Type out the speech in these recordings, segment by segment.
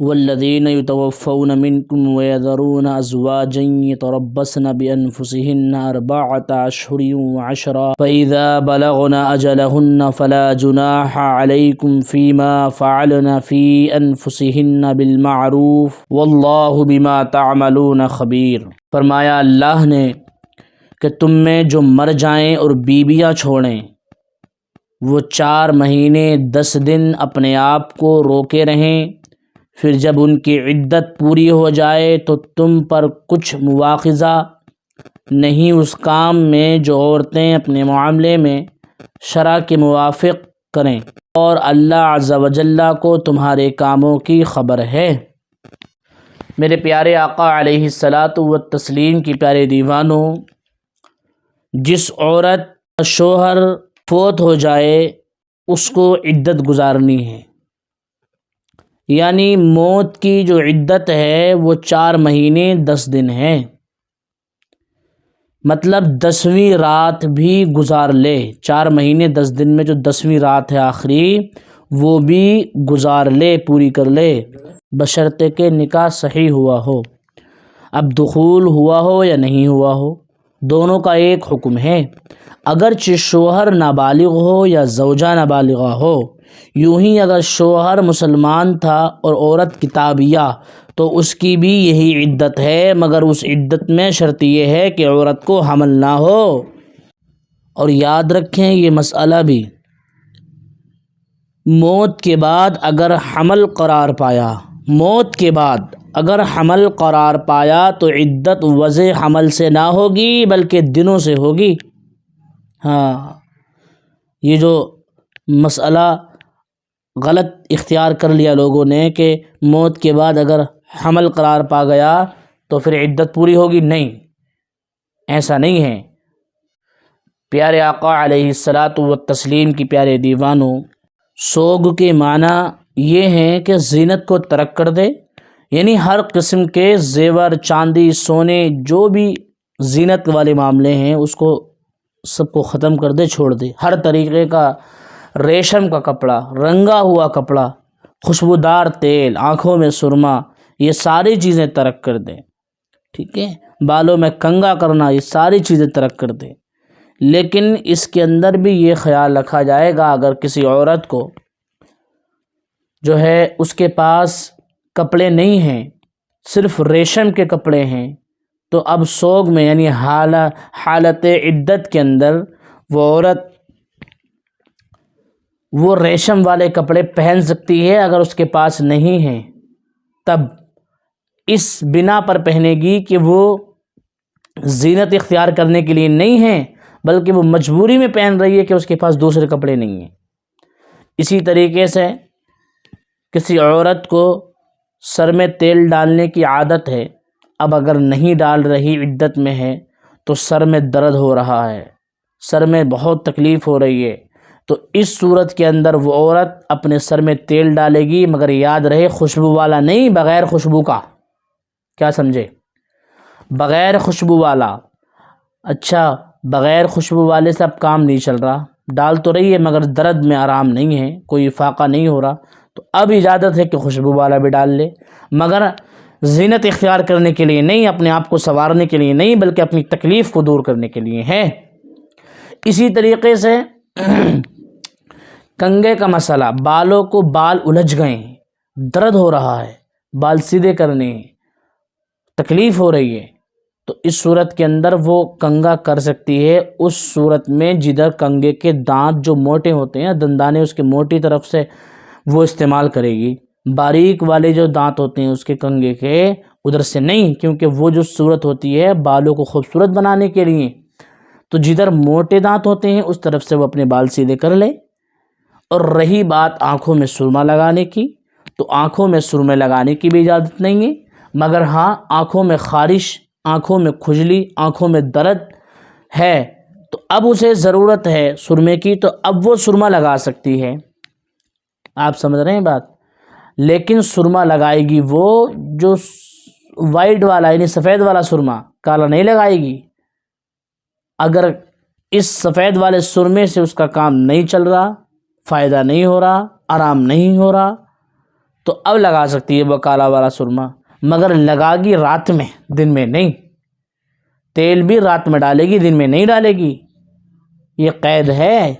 والذین یتوفون منکم ویذرون ازواجا یتربصن بانفسہن اربعۃ اشہر وعشرا فاذا بلغن اجلہن فلا جناح علیکم فیما فعلن فی انفسہن بالمعروف واللہ بما تعملون خبیر۔ فرمایا اللہ نے کہ تم میں جو مر جائیں اور بیویاں چھوڑیں وہ 4 مہینے 10 دن اپنے آپ کو روکے رہیں، پھر جب ان کی عدت پوری ہو جائے تو تم پر کچھ مواخذہ نہیں اس کام میں جو عورتیں اپنے معاملے میں شرع کے موافق کریں، اور اللہ عز و جل کو تمہارے کاموں کی خبر ہے۔ میرے پیارے آقا علیہ الصلاۃ والتسلیم کی پیارے دیوانوں، جس عورت کا شوہر فوت ہو جائے اس کو عدت گزارنی ہے، یعنی موت کی جو عدت ہے وہ 4 مہینے 10 دن ہے، مطلب 10ویں رات بھی گزار لے، 4 مہینے 10 دن میں جو 10ویں رات ہے آخری وہ بھی گزار لے، پوری کر لے، بشرطے کہ نکاح صحیح ہوا ہو۔ اب دخول ہوا ہو یا نہیں ہوا ہو، دونوں کا ایک حکم ہے۔ اگرچہ شوہر نابالغ ہو یا زوجہ نابالغہ ہو، یوں ہی اگر شوہر مسلمان تھا اور عورت کتابیہ تو اس کی بھی یہی عدت ہے، مگر اس عدت میں شرط یہ ہے کہ عورت کو حمل نہ ہو۔ اور یاد رکھیں یہ مسئلہ بھی، موت کے بعد اگر حمل قرار پایا، موت کے بعد اگر حمل قرار پایا تو عدت وضع حمل سے نہ ہوگی بلکہ دنوں سے ہوگی۔ ہاں، یہ جو مسئلہ غلط اختیار کر لیا لوگوں نے کہ موت کے بعد اگر حمل قرار پا گیا تو پھر عدت پوری ہوگی، نہیں، ایسا نہیں ہے۔ پیارے آقا علیہ الصلاۃ والتسلیم کی پیارے دیوانوں، سوگ کے معنی یہ ہیں کہ زینت کو ترک کر دے، یعنی ہر قسم کے زیور، چاندی، سونے، جو بھی زینت والے معاملے ہیں اس کو سب کو ختم کر دے، چھوڑ دے۔ ہر طریقے کا ریشم کا کپڑا، رنگا ہوا کپڑا، خوشبودار تیل، آنکھوں میں سرما، یہ ساری چیزیں ترک کر دیں، ٹھیک ہے؟ بالوں میں کنگھا کرنا، یہ ساری چیزیں ترک کر دیں۔ لیکن اس کے اندر بھی یہ خیال رکھا جائے گا، اگر کسی عورت کو جو ہے اس کے پاس کپڑے نہیں ہیں، صرف ریشم کے کپڑے ہیں، تو اب سوگ میں یعنی حالت عدت کے اندر وہ عورت وہ ریشم والے کپڑے پہن سکتی ہے۔ اگر اس کے پاس نہیں ہیں تب اس بنا پر پہنے گی کہ وہ زینت اختیار کرنے کے لیے نہیں ہیں بلکہ وہ مجبوری میں پہن رہی ہے کہ اس کے پاس دوسرے کپڑے نہیں ہیں۔ اسی طریقے سے کسی عورت کو سر میں تیل ڈالنے کی عادت ہے، اب اگر نہیں ڈال رہی، عدت میں ہے، تو سر میں درد ہو رہا ہے، سر میں بہت تکلیف ہو رہی ہے، تو اس صورت کے اندر وہ عورت اپنے سر میں تیل ڈالے گی، مگر یاد رہے خوشبو والا نہیں، بغیر خوشبو کا۔ کیا سمجھے؟ بغیر خوشبو والا۔ اچھا، بغیر خوشبو والے سے اب کام نہیں چل رہا، ڈال تو رہی ہے مگر درد میں آرام نہیں ہے، کوئی افاقہ نہیں ہو رہا، تو اب اجازت ہے کہ خوشبو والا بھی ڈال لے، مگر زینت اختیار کرنے کے لیے نہیں، اپنے آپ کو سنوارنے کے لیے نہیں، بلکہ اپنی تکلیف کو دور کرنے کے لیے ہے۔ اسی طریقے سے کنگھے کا مسئلہ، بالوں کو بال الجھ گئے ہیں، درد ہو رہا ہے، بال سیدھے کرنے ہیں، تکلیف ہو رہی ہے، تو اس صورت کے اندر وہ کنگھا کر سکتی ہے، اس صورت میں جدھر کنگھے کے دانت جو موٹے ہوتے ہیں، دندانے اس کے موٹی طرف سے وہ استعمال کرے گی، باریک والے جو دانت ہوتے ہیں اس کے کنگھے کے ادھر سے نہیں، کیونکہ وہ جو صورت ہوتی ہے بالوں کو خوبصورت بنانے کے لیے، تو جدھر موٹے دانت ہوتے ہیں اس طرف سے وہ اپنے بال سیدھے کر لے۔ اور رہی بات آنکھوں میں سرما لگانے کی، تو آنکھوں میں سرمے لگانے کی بھی اجازت نہیں ہے، مگر ہاں آنکھوں میں خارش، آنکھوں میں کھجلی، آنکھوں میں درد ہے تو اب اسے ضرورت ہے سرمے کی، تو اب وہ سرما لگا سکتی ہے۔ آپ سمجھ رہے ہیں بات؟ لیکن سرما لگائے گی وہ جو وائٹ والا یعنی سفید والا سرما، کالا نہیں لگائے گی۔ اگر اس سفید والے سرمے سے اس کا کام نہیں چل رہا، فائدہ نہیں ہو رہا، آرام نہیں ہو رہا، تو اب لگا سکتی ہے وہ کالا والا سرما، مگر لگا گی رات میں، دن میں نہیں۔ تیل بھی رات میں ڈالے گی، دن میں نہیں ڈالے گی، یہ قید ہے۔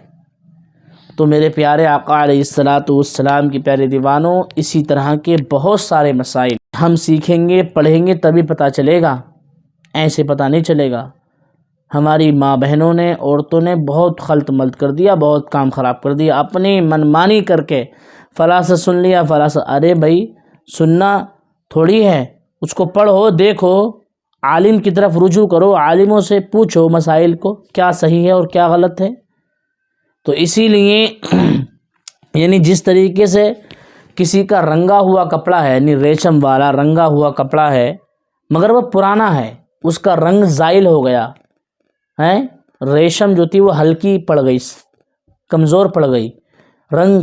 تو میرے پیارے آقا علیہ الصلاۃ والسلام کی پیارے دیوانوں، اسی طرح کے بہت سارے مسائل ہم سیکھیں گے، پڑھیں گے، تبھی پتہ چلے گا، ایسے پتہ نہیں چلے گا۔ ہماری ماں بہنوں نے، عورتوں نے بہت خلط ملط کر دیا، بہت کام خراب کر دیا، اپنی منمانی کر کے فلاں سے سن لیا، فلاں سے۔ ارے بھائی سننا تھوڑی ہے، اس کو پڑھو، دیکھو، عالم کی طرف رجوع کرو، عالموں سے پوچھو مسائل کو، کیا صحیح ہے اور کیا غلط ہے۔ تو اسی لیے یعنی جس طریقے سے کسی کا رنگا ہوا کپڑا ہے، یعنی ریشم والا رنگا ہوا کپڑا ہے، مگر وہ پرانا ہے، اس کا رنگ زائل ہو گیا ہے، ریشم جو تھی وہ ہلکی پڑ گئی، کمزور پڑ گئی، رنگ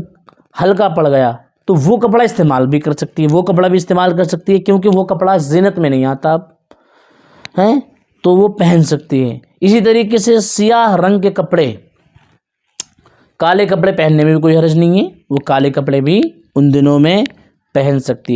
ہلکا پڑ گیا، تو وہ کپڑا استعمال بھی کر سکتی ہے، وہ کپڑا بھی استعمال کر سکتی ہے، کیونکہ وہ کپڑا زینت میں نہیں آتا اب ہیں، تو وہ پہن سکتی ہے۔ اسی طریقے سے سیاہ رنگ کے کپڑے، کالے کپڑے پہننے میں بھی کوئی حرج نہیں ہے، وہ کالے کپڑے بھی ان دنوں میں پہن سکتی ہے۔